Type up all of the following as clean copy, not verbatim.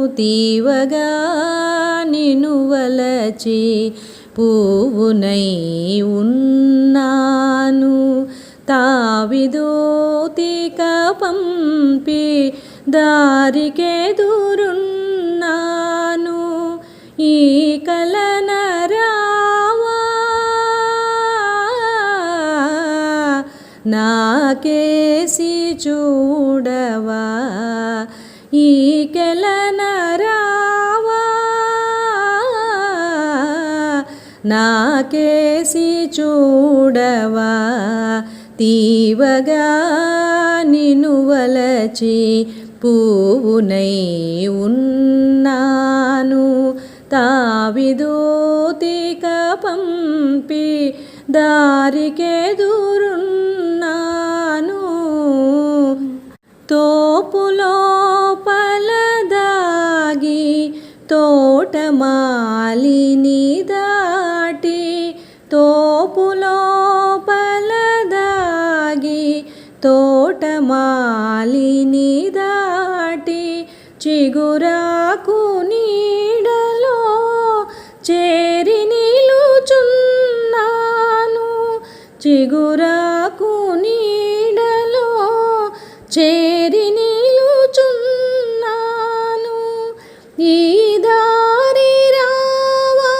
తీవగా నిను వలచి పువ్వునై ఉన్నాను. తావిదోతిక పంపి దారికెదురున్నాను. ఈ కలన రావా నాకేసి చూడవా. ఈ కలన రావా నాకేసి చూడవా. తీవగా నిను వలచి పువ్వునై ఉన్నాను. తావిదోతిక పంపి దారికెదురున్నాను. తోపులోపల దాగి తోటమాలిని దాటి, తోపులోపల దాగి తోటమాలిని దాటి, చిగురాకు నీడలో చేరి నిలుచున్నాను. చిగురాకు నీడలో చేరి నిలుచున్నాను. ఈ దారి రావా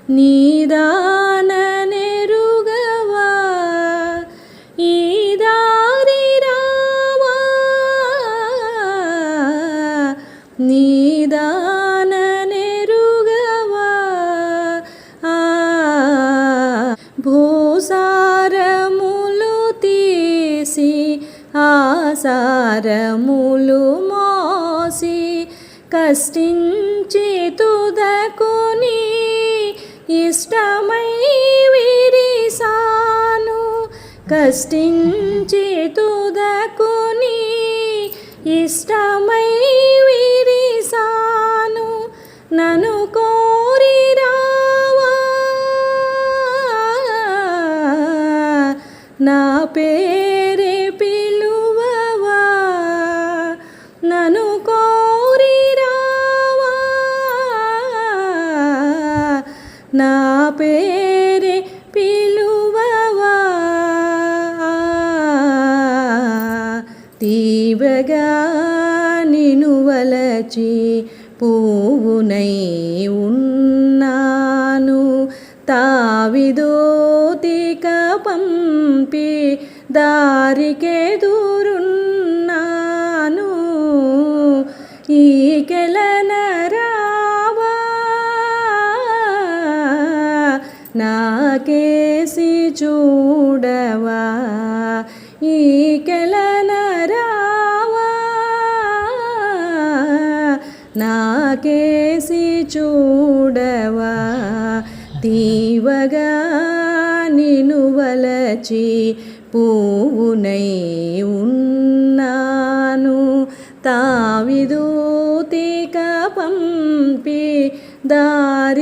నీదాననెరుగవా. ఈ దారి రావా నీదాననెరుగవా. భూసారములు తీసి ఆసారములు మోసి, కష్టించి తుదకుని ఇష్టమై విరిసాను. కష్టించి తుదకుని ఇష్టమై విరిసాను. నన్ను కోరి రావా నా పేరే పిలువవా. నన్ను కోరి రావా నా పేరే పిలువవా. తీవగా నిను వలచి పువ్వునై ఉన్నాను. తావిదోతిక పంపి దారికెదురున్నాను. ఈ కెలన రావా నాకేసి చూడవా. ఈ కెలన రావా నాకేసి చూడవా. తీవగా నిను వలచి పువ్వునై ఉన్నాను. తావిదోతిక పంపి దారికెదురున్నాను.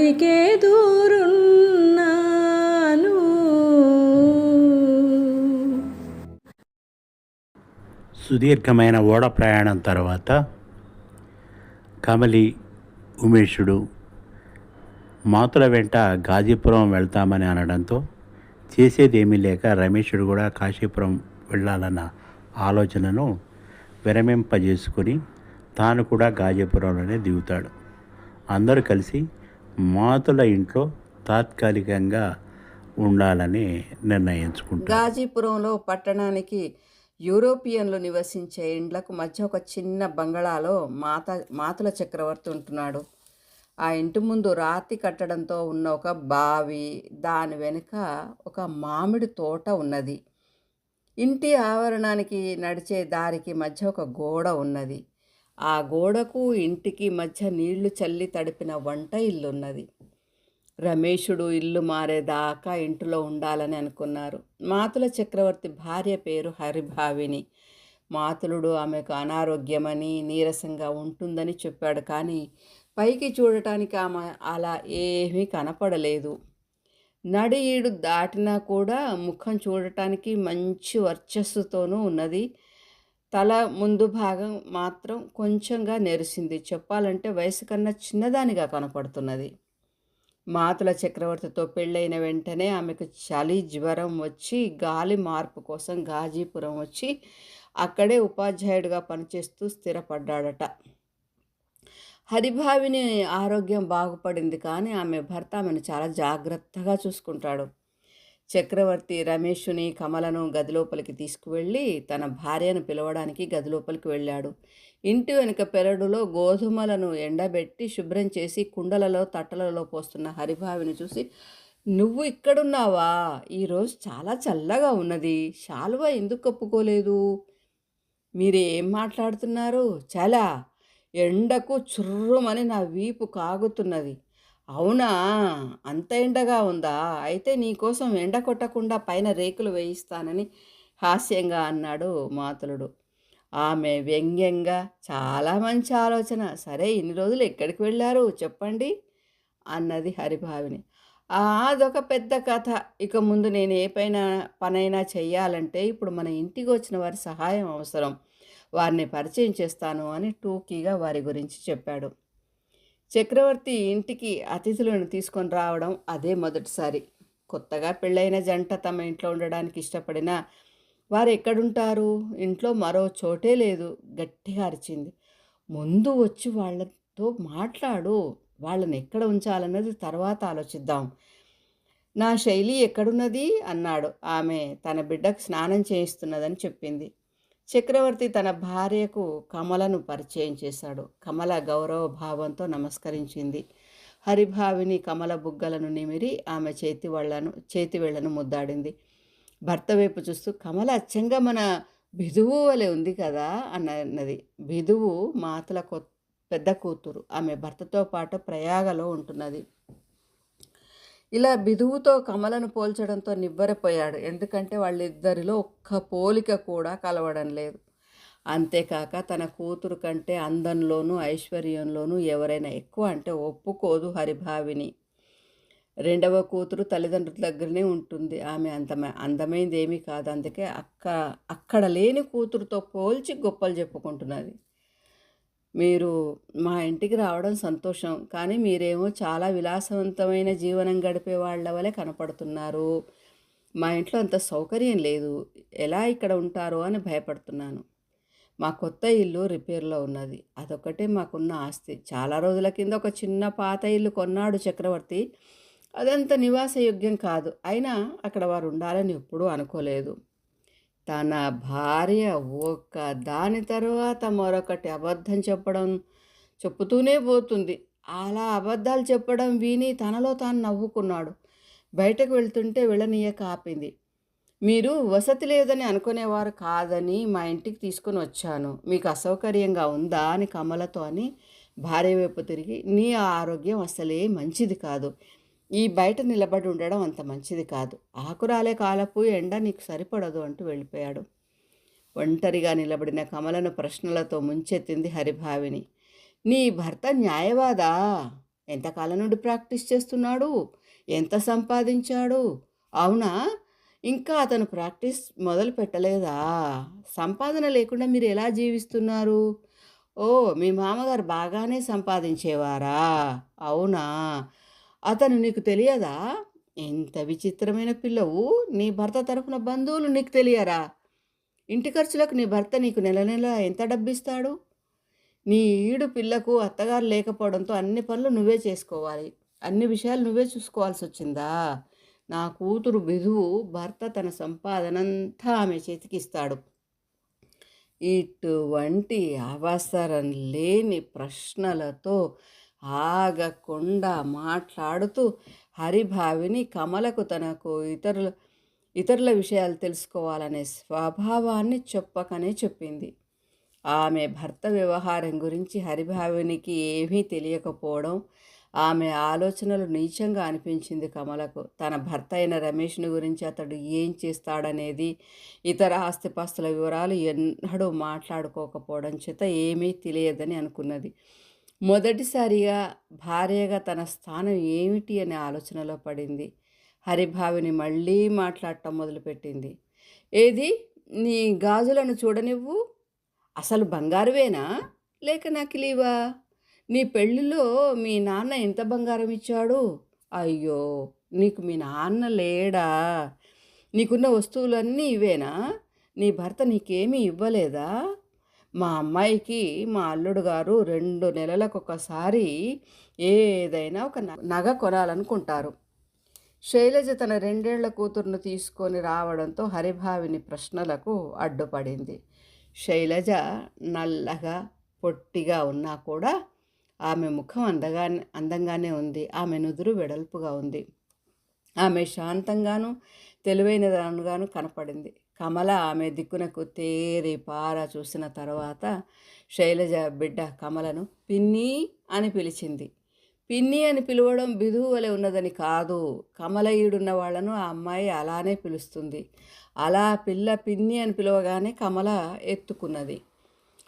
సుదీర్ఘమైన ఓడ ప్రయాణం తర్వాత కమలి, ఉమేషుడు మాతుల వెంట గాజీపురం వెళ్తామని అనడంతో చేసేదేమీ లేక రమేషుడు కూడా కాశీపురం వెళ్ళాలన్న ఆలోచనను విరమింపజేసుకొని తాను కూడా గాజీపురంలోనే దిగుతాడు. అందరూ కలిసి మాతుల ఇంట్లో తాత్కాలికంగా ఉండాలని నిర్ణయించుకుంటారు. గాజీపురంలో పట్టణానికి యూరోపియన్లు నివసించే ఇండ్లకు మధ్య ఒక చిన్న బంగళాలో మాతుల చక్రవర్తి ఉంటున్నాడు. ఆ ఇంటి ముందు రాతి కట్టడంతో ఉన్న ఒక బావి, దాని వెనుక ఒక మామిడి తోట ఉన్నది. ఇంటి ఆవరణానికి నడిచే దారికి మధ్య ఒక గోడ ఉన్నది. ఆ గోడకు ఇంటికి మధ్య నీళ్లు చల్లి తడిపిన వంట ఇల్లున్నది. రమేషుడు ఇల్లు మారేదాకా ఇంటిలో ఉండాలని అనుకున్నారు. మాతుల చక్రవర్తి భార్య పేరు హరిభావిని. మాతులుడు ఆమెకు అనారోగ్యమని, నీరసంగా ఉంటుందని చెప్పాడు. కానీ పైకి చూడటానికి ఆమె అలా ఏమీ కనపడలేదు. నడి ఈడు దాటినా కూడా ముఖం చూడటానికి మంచి వర్చస్సుతోనూ ఉన్నది. తల ముందు భాగం మాత్రం కొంచెంగా నెరిసింది. చెప్పాలంటే వయసు కన్నా చిన్నదానిగా కనపడుతున్నది. మాతుల చక్రవర్తితో పెళ్ళైన వెంటనే ఆమెకు చలి జ్వరం వచ్చి గాలి మార్పు కోసం గాజీపురం వచ్చి అక్కడే ఉపాధ్యాయుడిగా పనిచేస్తూ స్థిరపడ్డాడట. హరిభావిని ఆరోగ్యం బాగుపడింది, కానీ ఆమె భర్త ఆమెను చాలా జాగ్రత్తగా చూసుకుంటాడు. చక్రవర్తి రమేషుని కమలను గదిలోపలికి తీసుకువెళ్ళి తన భార్యను పిలవడానికి గదిలోపలికి వెళ్ళాడు. ఇంటి వెనుక పెరడులో గోధుమలను ఎండబెట్టి శుభ్రం చేసి కుండలలో తట్టలలో పోస్తున్న హరిభావిని చూసి, నువ్వు ఇక్కడున్నావా? ఈరోజు చాలా చల్లగా ఉన్నది, శాలువ ఎందుకు కప్పుకోలేదు? మీరేం మాట్లాడుతున్నారు? చాలా ఎండకు చుర్రుమని నా వీపు కాగుతున్నది. అవునా, అంత ఎండగా ఉందా? అయితే నీకోసం ఎండ కొట్టకుండా పైన రేకులు వేయిస్తానని హాస్యంగా అన్నాడు మాతులుడు. ఆమె వ్యంగ్యంగా, చాలా మంచి ఆలోచన, సరే ఇన్ని రోజులు ఎక్కడికి వెళ్ళారు చెప్పండి అన్నది హరిభావిని. అదొక పెద్ద కథ. ఇక ముందు నేను ఏ పనైనా చెయ్యాలంటే ఇప్పుడు మన ఇంటికి వచ్చిన వారి సహాయం అవసరం, వారిని పరిచయం చేస్తాను అని టూకీగా వారి గురించి చెప్పాడు. చక్రవర్తి ఇంటికి అతిథులను తీసుకొని రావడం అదే మొదటిసారి. కొత్తగా పెళ్ళైన జంట తమ ఇంట్లో ఉండడానికి ఇష్టపడినా వారు ఎక్కడుంటారు? ఇంట్లో మరో చోటే లేదు. గట్టిగా అరిచింది. ముందు వచ్చి వాళ్ళతో మాట్లాడు, వాళ్ళని ఎక్కడ ఉంచాలన్నది తర్వాత ఆలోచిద్దాం. నా శైలి ఎక్కడున్నది అన్నాడు. ఆమె తన బిడ్డకు స్నానం చేయిస్తున్నదని చెప్పింది. చక్రవర్తి తన భార్యకు కమలను పరిచయం చేశాడు. కమల గౌరవ భావంతో నమస్కరించింది. హరిభావిని కమల బుగ్గలను నిమిరి ఆమె చేతివేళ్లను ముద్దాడింది. భర్త వైపు చూస్తూ, కమల అచ్చంగా మన బిధువు వలె ఉంది కదా అన్నది. బిధువు మాతల పెద్ద కూతురు. ఆమె భర్తతో పాటు ప్రయాగలో ఉంటున్నది. ఇలా బిధువుతో కమలను పోల్చడంతో నివ్వెరపోయాడు. ఎందుకంటే వాళ్ళిద్దరిలో ఒక్క పోలిక కూడా కలవడం లేదు. అంతేకాక తన కూతురు కంటే అందంలోనూ ఐశ్వర్యంలోనూ ఎవరైనా ఎక్కువ అంటే ఒప్పుకోదు హరిభావిని. రెండవ కూతురు తల్లిదండ్రుల దగ్గరనే ఉంటుంది. ఆమె అందమైంది ఏమీ కాదు. అందుకే అక్కడ లేని కూతురుతో పోల్చి గొప్పలు చెప్పుకుంటున్నది. మీరు మా ఇంటికి రావడం సంతోషం, కానీ మీరేమో చాలా విలాసవంతమైన జీవనం గడిపే వాళ్ళ వలె కనపడుతున్నారు. మా ఇంట్లో అంత సౌకర్యం లేదు, ఎలా ఇక్కడ ఉంటారో అని భయపడుతున్నాను. మా కొత్త ఇల్లు రిపేర్లో ఉన్నది, అదొక్కటే మాకున్న ఆస్తి. చాలా రోజుల కింద ఒక చిన్న పాత ఇల్లు కొన్నాడు చక్రవర్తి. అదంత నివాసయోగ్యం కాదు, అయినా అక్కడ వారు ఉండాలని ఎప్పుడూ అనుకోలేదు. తన భార్య ఒక దాని తర్వాత మరొకటి అబద్ధం చెప్పుతూనే పోతుంది. అలా అబద్ధాలు చెప్పడం విని తనలో తాను నవ్వుకున్నాడు. బయటకు వెళ్తుంటే వెళ్ళనీయక ఆపింది. మీరు వసతి లేదని అనుకునేవారు కాదని మా ఇంటికి తీసుకొని వచ్చాను, మీకు అసౌకర్యంగా ఉందా అని కమలతో అని భార్య వైపు తిరిగి, నీ ఆరోగ్యం అసలే మంచిది కాదు, ఈ బయట నిలబడి ఉండడం అంత మంచిది కాదు, ఆకురాలే కాలపు ఎండ నీకు సరిపడదు అంటూ వెళ్ళిపోయాడు. ఒంటరిగా నిలబడిన కమలను ప్రశ్నలతో ముంచెత్తింది హరిభావిని. నీ భర్త న్యాయవాదా? ఎంతకాలం నుండి ప్రాక్టీస్ చేస్తున్నాడు? ఎంత సంపాదించాడు? అవునా, ఇంకా అతను ప్రాక్టీస్ మొదలు పెట్టలేదా? సంపాదన లేకుండా మీరు ఎలా జీవిస్తున్నారు? ఓ, మీ మామగారు బాగానే సంపాదించేవారా? అవునా, అతను నీకు తెలియదా? ఎంత విచిత్రమైన పిల్లవు, నీ భర్త తరఫున బంధువులు నీకు తెలియరా? ఇంటి ఖర్చులకు నీ భర్త నీకు నెల నెల ఎంత డబ్బిస్తాడు? నీ ఈడు పిల్లకు అత్తగారు లేకపోవడంతో అన్ని పనులు నువ్వే చేసుకోవాలి, అన్ని విషయాలు నువ్వే చూసుకోవాల్సి వచ్చిందా? నా కూతురు బిధువు భర్త తన సంపాదనంతా ఆమె చేతికిస్తాడు. ఇటువంటి అవసరం లేని ప్రశ్నలతో ఆగకుండా మాట్లాడుతూ హరిభావిని కమలకు తనకు ఇతరుల విషయాలు తెలుసుకోవాలనే స్వభావాన్ని చెప్పకనే చెప్పింది. ఆమె భర్త వ్యవహారం గురించి హరిభావినికి ఏమీ తెలియకపోవడం ఆమె ఆలోచనలు నీచంగా అనిపించింది కమలకు. తన భర్త అయిన రమేష్ని గురించి అతడు ఏం చేస్తాడనేది, ఇతర ఆస్తిపాస్తుల వివరాలు ఎన్నడూ మాట్లాడుకోకపోవడం చేత ఏమీ తెలియదని అనుకున్నది. మొదటిసారిగా భార్యగా తన స్థానం ఏమిటి అనే ఆలోచనలో పడింది. హరిభావిని మళ్ళీ మాట్లాడటం మొదలుపెట్టింది. ఏది, నీ గాజులను చూడనివ్వు, అసలు బంగారువేనా లేక నకిలీవా? నీ పెళ్ళిలో మీ నాన్న ఎంత బంగారం ఇచ్చాడు? అయ్యో, నీకు మీ నాన్న లేడా? నీకున్న వస్తువులన్నీ ఇవేనా? నీ భర్త నీకేమీ ఇవ్వలేదా? మా అమ్మాయికి మా అల్లుడు గారు 2 నెలలకొకసారి ఏదైనా ఒక నగ కొనాలనుకుంటారు. శైలజ తన 2 ఏళ్ల కూతురును తీసుకొని రావడంతో హరిభావిని ప్రశ్నలకు అడ్డుపడింది. శైలజ నల్లగా పొట్టిగా ఉన్నా కూడా ఆమె ముఖం అందంగానే ఉంది. ఆమె నుదురు వెడల్పుగా ఉంది. ఆమె శాంతంగాను తెలివైనదానుగాను కనపడింది. కమల ఆమె దిక్కునకు తేరి పార చూసిన తర్వాత శైలజ బిడ్డ కమలను పిన్ని అని పిలిచింది. పిన్ని అని పిలవడం బిధువు వలె ఉన్నదని కాదు, కమల ఈడున్న వాళ్లను ఆ అమ్మాయి అలానే పిలుస్తుంది. అలా పిల్ల పిన్ని అని పిలవగానే కమల ఎత్తుకున్నది.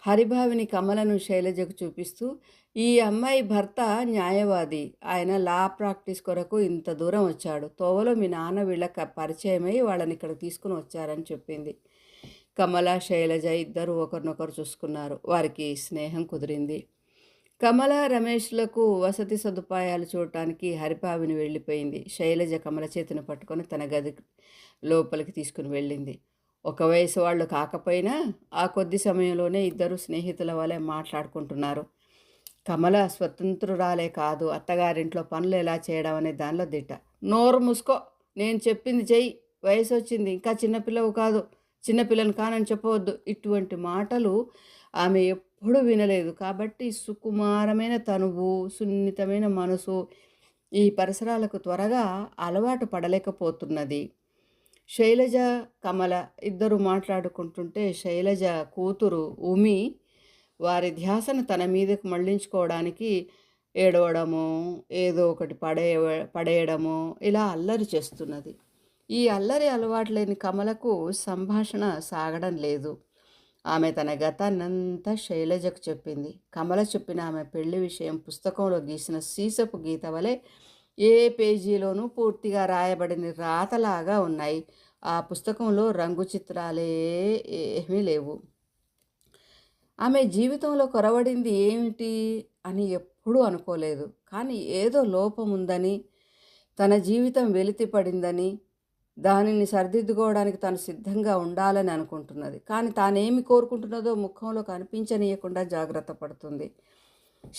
హరిభావిని కమలను శైలజకు చూపిస్తూ, ఈ అమ్మాయి భర్త న్యాయవాది, ఆయన లా ప్రాక్టీస్ కొరకు ఇంత దూరం వచ్చాడు. తోవలో మీ నాన్న వీళ్ళకి పరిచయమై వాళ్ళని ఇక్కడ తీసుకుని వచ్చారని చెప్పింది. కమల శైలజ ఇద్దరు ఒకరినొకరు చూసుకున్నారు. వారికి స్నేహం కుదిరింది. కమల రమేష్లకు వసతి సదుపాయాలు చూడటానికి హరిభావిని వెళ్ళిపోయింది. శైలజ కమల చేతిని పట్టుకొని తన గది లోపలికి తీసుకుని వెళ్ళింది. ఒక వయసు వాళ్ళు కాకపోయినా ఆ కొద్ది సమయంలోనే ఇద్దరు స్నేహితుల వలె మాట్లాడుకుంటున్నారు. కమల స్వతంత్రురాలే కాదు, అత్తగారింట్లో పనులు ఎలా చేయడం అనే దానిలో దిట్ట. నోరు మూసుకో, నేను చెప్పింది చెయ్యి, వయసు వచ్చింది, ఇంకా చిన్నపిల్లవు కాదు, చిన్నపిల్లని కానని చెప్పవద్దు. ఇటువంటి మాటలు ఆమె ఎప్పుడూ వినలేదు. కాబట్టి సుకుమారమైన తనువు, సున్నితమైన మనసు ఈ పరిసరాలకు త్వరగా అలవాటు పడలేకపోతున్నది. శైలజ కమల ఇద్దరు మాట్లాడుకుంటుంటే శైలజ కూతురు ఉమి వారి ధ్యాసను తన మీదకు మళ్లించుకోవడానికి ఏడవడము, ఏదో ఒకటి పడేయడము, ఇలా అల్లరి చేస్తున్నది. ఈ అల్లరి అలవాటు లేని కమలకు సంభాషణ సాగడం లేదు. ఆమె తన గతాన్నంతా శైలజకు చెప్పింది. కమల చెప్పిన ఆమె పెళ్లి విషయం పుస్తకంలో గీసిన సీసపు గీత వలె ఏ పేజీలోనూ పూర్తిగా రాయబడిన రాతలాగా ఉన్నాయి. ఆ పుస్తకంలో రంగు చిత్రాలే ఏమీ లేవు. ఆమె జీవితంలో కొరవడింది ఏమిటి అని ఎప్పుడూ అనుకోలేదు. కానీ ఏదో లోపం ఉందని, తన జీవితం వెలితి పడిందని, దానిని సరిదిద్దుకోవడానికి తను సిద్ధంగా ఉండాలని అనుకుంటున్నది. కానీ తానేమి కోరుకుంటున్నదో ముఖంలో కనిపించనీయకుండా జాగ్రత్త పడుతుంది.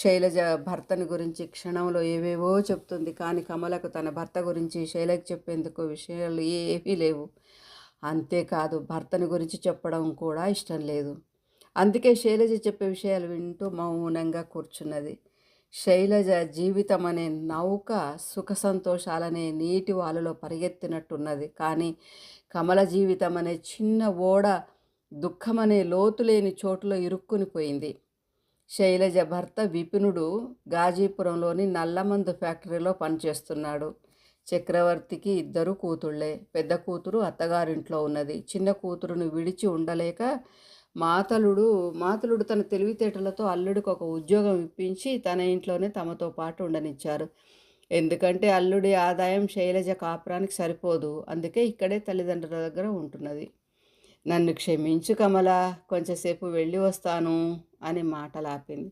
శైలజ భర్తని గురించి క్షణంలో ఏవేవో చెప్తుంది. కానీ కమలకు తన భర్త గురించి శైలజ చెప్పేందుకు విషయాలు ఏవీ లేవు. అంతేకాదు, భర్తని గురించి చెప్పడం కూడా ఇష్టం లేదు. అందుకే శైలజ చెప్పే విషయాలు వింటూ మౌనంగా కూర్చున్నది. శైలజ జీవితం అనే నౌక సుఖ సంతోషాలనే నీటి వాలులో పరిగెత్తినట్టున్నది. కానీ కమల జీవితం అనే చిన్న ఓడ దుఃఖమనే లోతులేని చోటులో ఇరుక్కుని పోయింది. శైలజ భర్త విపినుడు గాజీపురంలోని నల్లమందు ఫ్యాక్టరీలో పనిచేస్తున్నాడు. చక్రవర్తికి 2 కూతుళ్లే. పెద్ద కూతురు అత్తగారింట్లో ఉన్నది. చిన్న కూతురును విడిచి ఉండలేక మాతలుడు తన తెలివితేటలతో అల్లుడికి ఒక ఉద్యోగం ఇప్పించి తన ఇంట్లోనే తమతో పాటు ఉండనిచ్చారు. ఎందుకంటే అల్లుడి ఆదాయం శైలజ కాపురానికి సరిపోదు. అందుకే ఇక్కడే తల్లిదండ్రుల దగ్గర ఉంటున్నది. నన్ను క్షమించు కమల, కొంచెంసేపు వెళ్ళి వస్తాను అని మాటలాపింది.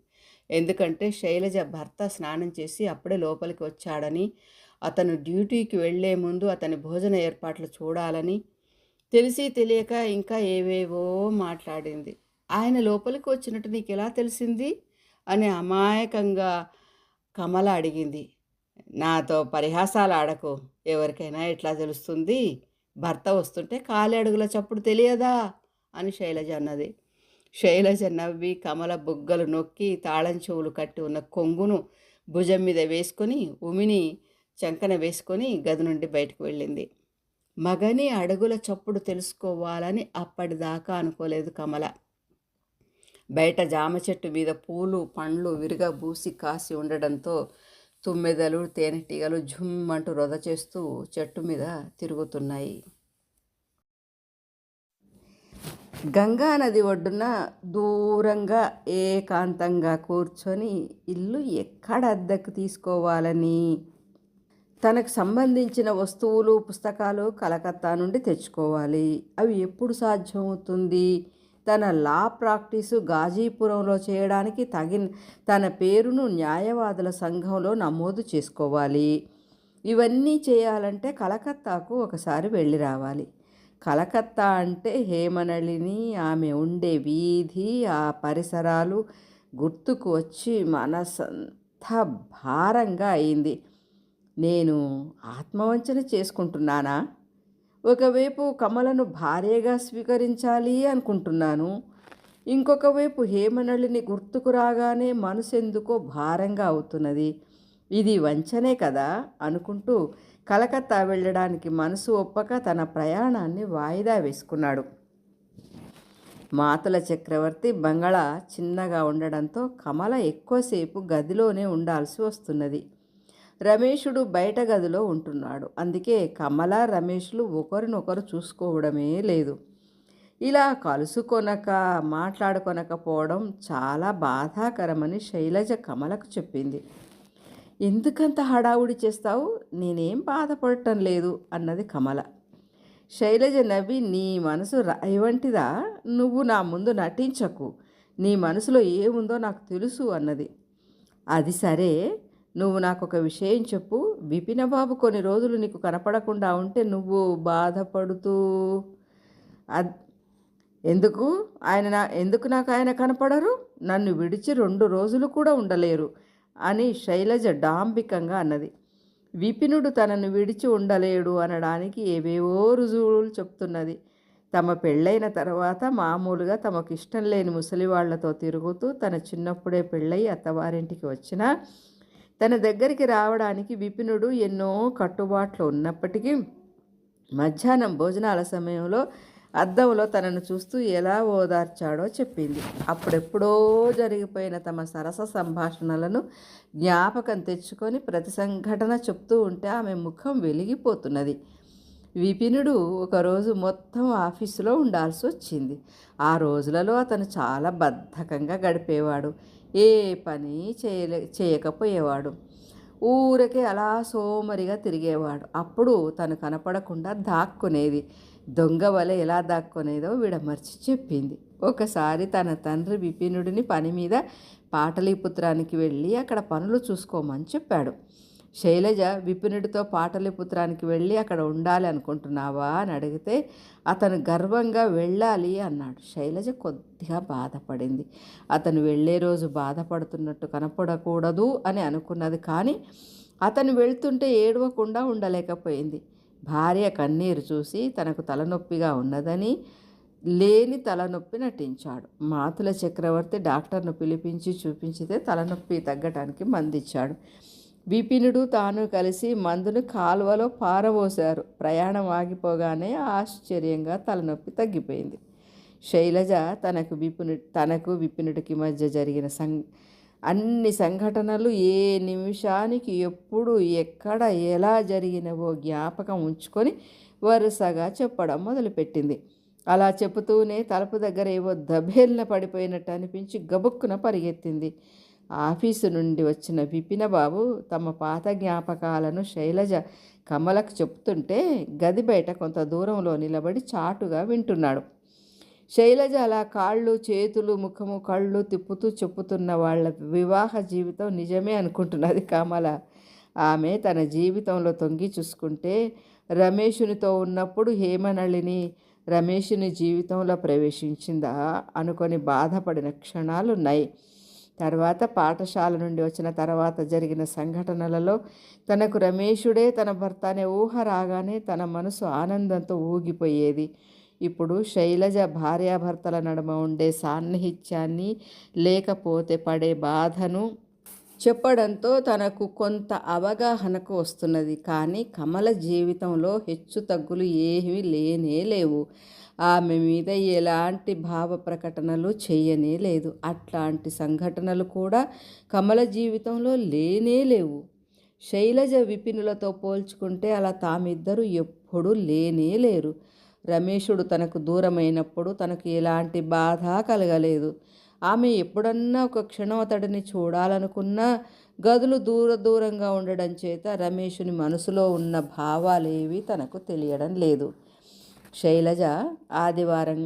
ఎందుకంటే శైలజ భర్త స్నానం చేసి అప్పుడే లోపలికి వచ్చాడని, అతను డ్యూటీకి వెళ్లే ముందు అతని భోజన ఏర్పాట్లు చూడాలని తెలిసి తెలియక ఇంకా ఏవేవో మాట్లాడింది. ఆయన లోపలికి వచ్చినట్టు నీకు ఎలా తెలిసింది అని అమాయకంగా కమల అడిగింది. నాతో పరిహాసాలు ఆడకు, ఎవరికైనా ఎట్లా తెలుస్తుంది? భర్త వస్తుంటే కాలి అడుగుల చప్పుడు తెలియదా అని శైలజ అన్నది. శైలజ నవ్వి కమల బుగ్గలు నొక్కి తాళం చెవులు కట్టి ఉన్న కొంగును భుజం మీద వేసుకొని ఉమిని చంకన వేసుకొని గది నుండి బయటకు వెళ్ళింది. మగని అడుగుల చప్పుడు తెలుసుకోవాలని అప్పటిదాకా అనుకోలేదు కమల. బయట జామ చెట్టు మీద పూలు పండ్లు విరగబూసి కాసి ఉండడంతో తుమ్మెదలు తేనెటీగలు ఝుమ్మంటూ రొద చేస్తూ చెట్టు మీద తిరుగుతున్నాయి. గంగా నది ఒడ్డున దూరంగా ఏకాంతంగా కూర్చొని ఇల్లు ఎక్కడ అద్దెకు తీసుకోవాలని, తనకు సంబంధించిన వస్తువులు పుస్తకాలు కలకత్తా నుండి తెచ్చుకోవాలి, అవి ఎప్పుడు సాధ్యమవుతుంది, తన లా ప్రాక్టీసు గాజీపురంలో చేయడానికి తన పేరును న్యాయవాదుల సంఘంలో నమోదు చేసుకోవాలి. ఇవన్నీ చేయాలంటే కలకత్తాకు ఒకసారి వెళ్ళి రావాలి. కలకత్తా అంటే హేమనళిని, ఆమె ఉండే వీధి, ఆ పరిసరాలు గుర్తుకు వచ్చి మనసంతా భారంగా అయింది. నేను ఆత్మవంచన చేసుకుంటున్నానా? ఒకవైపు కమలను భార్యగా స్వీకరించాలి అనుకుంటున్నాను, ఇంకొక వైపు హేమనళిని గుర్తుకు రాగానే మనసెందుకో భారంగా అవుతున్నది. ఇది వంచనే కదా అనుకుంటూ కలకత్తా వెళ్ళడానికి మనసు ఒప్పక తన ప్రయాణాన్ని వాయిదా వేసుకున్నాడు. మాతుల చక్రవర్తి బంగళా చిన్నగా ఉండడంతో కమల ఎక్కువసేపు గదిలోనే ఉండాల్సి వస్తున్నది. రమేషుడు బయట గదిలో ఉంటున్నాడు. అందుకే కమల, రమేష్లు ఒకరినొకరు చూసుకోవడమే లేదు. ఇలా కలుసుకొనక మాట్లాడుకొనకపోవడం చాలా బాధాకరమని శైలజ కమలకు చెప్పింది. ఎందుకంత హడావుడి చేస్తావు? నేనేం బాధపడటం లేదు అన్నది కమల. శైలజ నవ్వి, నీ మనసు రాయి వంటిదా? నువ్వు నా ముందు నటించకు, నీ మనసులో ఏముందో నాకు తెలుసు అన్నది. అది సరే, నువ్వు నాకు ఒక విషయం చెప్పు. విపినబాబు కొన్ని రోజులు నీకు కనపడకుండా ఉంటే నువ్వు బాధపడుతూ ఎందుకు నాకు ఆయన కనపడరు? నన్ను విడిచి 2 రోజులు కూడా ఉండలేరు అని శైలజ డాంబికంగా అన్నది. విపినుడు తనను విడిచి ఉండలేడు అనడానికి ఏవేవో రుజువులు చెప్తున్నది. తమ పెళ్ళైన తర్వాత మామూలుగా తమకు ఇష్టం లేని ముసలివాళ్లతో తిరుగుతూ, తన చిన్నప్పుడే పెళ్ళై అత్తవారింటికి వచ్చినా తన దగ్గరికి రావడానికి విపినుడు ఎన్నో కట్టుబాట్లు ఉన్నప్పటికీ మధ్యాహ్నం భోజనాల సమయంలో అద్దంలో తనను చూస్తూ ఎలా ఓదార్చాడో చెప్పింది. అప్పుడెప్పుడో జరిగిపోయిన తమ సరస సంభాషణలను జ్ఞాపకం తెచ్చుకొని ప్రతి సంఘటన చెప్తూ ఉంటే ఆమె ముఖం వెలిగిపోతున్నది. విపినుడు ఒకరోజు మొత్తం ఆఫీసులో ఉండాల్సి వచ్చింది. ఆ రోజులలో అతను చాలా బద్ధకంగా గడిపేవాడు. ఏ పని చేయకపోయేవాడు. ఊరికే అలా సోమరిగా తిరిగేవాడు. అప్పుడు తను కనపడకుండా దాక్కునేది. దొంగ వలె ఎలా దాక్కునేదో విడమర్చి చెప్పింది. ఒకసారి తన తండ్రి విపినుడిని పని మీద పాటలీపుత్రానికి వెళ్ళి అక్కడ పనులు చూసుకోమని చెప్పాడు. శైలజ విపినుడితో పాటలీపుత్రానికి వెళ్ళి అక్కడ ఉండాలి అనుకుంటున్నావా అని అడిగితే అతను గర్వంగా వెళ్ళాలి అన్నాడు. శైలజ కొద్దిగా బాధపడింది. అతను వెళ్ళే రోజు బాధపడుతున్నట్టు కనపడకూడదు అని అనుకున్నది. కానీ అతను వెళ్తుంటే ఏడవకుండా ఉండలేకపోయింది. భార్య కన్నీరు చూసి తనకు తలనొప్పిగా ఉన్నదని లేని తలనొప్పి నటించాడు. మాతుల చక్రవర్తి డాక్టర్ను పిలిపించి చూపించితే తలనొప్పి తగ్గటానికి మందిచ్చాడు. విపినుడు తాను కలిసి మందును కాలువలో పారబోశారు. ప్రయాణం ఆగిపోగానే ఆశ్చర్యంగా తలనొప్పి తగ్గిపోయింది. శైలజ తనకు విపినుడికి మధ్య జరిగిన అన్ని సంఘటనలు ఏ నిమిషానికి ఎప్పుడు ఎక్కడ ఎలా జరిగినవో జ్ఞాపకం ఉంచుకొని వరుసగా చెప్పడం మొదలుపెట్టింది. అలా చెబుతూనే తలుపు దగ్గర ఏవో దబేల్న పడిపోయినట్టు అనిపించి గబుక్కున పరిగెత్తింది. ఆఫీసు నుండి వచ్చిన విపినబాబు తమ పాత జ్ఞాపకాలను శైలజ కమలకు చెప్తుంటే గది బయట కొంత దూరంలో నిలబడి చాటుగా వింటున్నాడు. శైలజ అలా కాళ్ళు, చేతులు, ముఖము, కళ్ళు తిప్పుతూ చెప్పుతున్న వాళ్ళ వివాహ జీవితం నిజమే అనుకుంటున్నది కమల. ఆమె తన జీవితంలో తొంగి చూసుకుంటే రమేషునితో ఉన్నప్పుడు హేమనళిని రమేషుని జీవితంలో ప్రవేశించిందా అనుకొని బాధపడిన క్షణాలున్నాయి. తర్వాత పాఠశాల నుండి వచ్చిన తర్వాత జరిగిన సంఘటనలలో తనకు రమేషుడే తన భర్త అనే ఊహ రాగానే తన మనసు ఆనందంతో ఊగిపోయేది. ఇప్పుడు శైలజ భార్యాభర్తల నడుమ ఉండే సాన్నిహిత్యాన్ని, లేకపోతే పడే బాధను చెప్పడంతో తనకు కొంత అవగాహనకు వస్తున్నది. కానీ కమల జీవితంలో హెచ్చు తగ్గులు ఏమీ లేనే లేవు. ఆమె మీద ఎలాంటి భావ ప్రకటనలు చేయనే లేదు. అట్లాంటి సంఘటనలు కూడా కమల జీవితంలో లేనే లేవు. శైలజ విపినులతో పోల్చుకుంటే అలా తామిద్దరూ ఎప్పుడూ లేనే లేరు. రమేషుడు తనకు దూరమైనప్పుడు తనకు ఎలాంటి బాధ కలగలేదు. ఆమె ఎప్పుడన్నా ఒక క్షణం అతడిని చూడాలనుకున్నా గదులు దూరంగా ఉండడం చేత రమేషుని మనసులో ఉన్న భావాలేవి తనకు తెలియడం లేదు. శైలజ ఆదివారం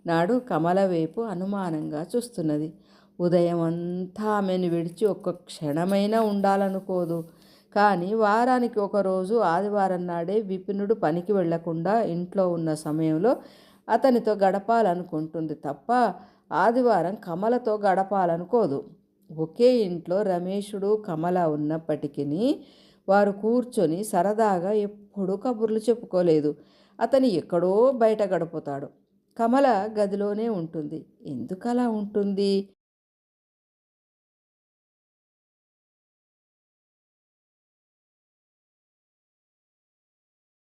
నాడు కమల వైపు అనుమానంగా చూస్తున్నది. ఉదయం అంతా ఆమెను విడిచి ఒక్క క్షణమైనా ఉండాలనుకోదు. కానీ వారానికి ఒకరోజు ఆదివారం నాడే విపినుడు పనికి వెళ్లకుండా ఇంట్లో ఉన్న సమయంలో అతనితో గడపాలనుకుంటుంది తప్ప ఆదివారం కమలతో గడపాలనుకోదు. ఒకే ఇంట్లో రమేషుడు కమల ఉన్నప్పటికీ వారు కూర్చొని సరదాగా ఎప్పుడూ కబుర్లు చెప్పుకోలేదు. అతను ఎక్కడో బయట గడుపుతాడు. కమల గదిలోనే ఉంటుంది. ఎందుకలా ఉంటుంది?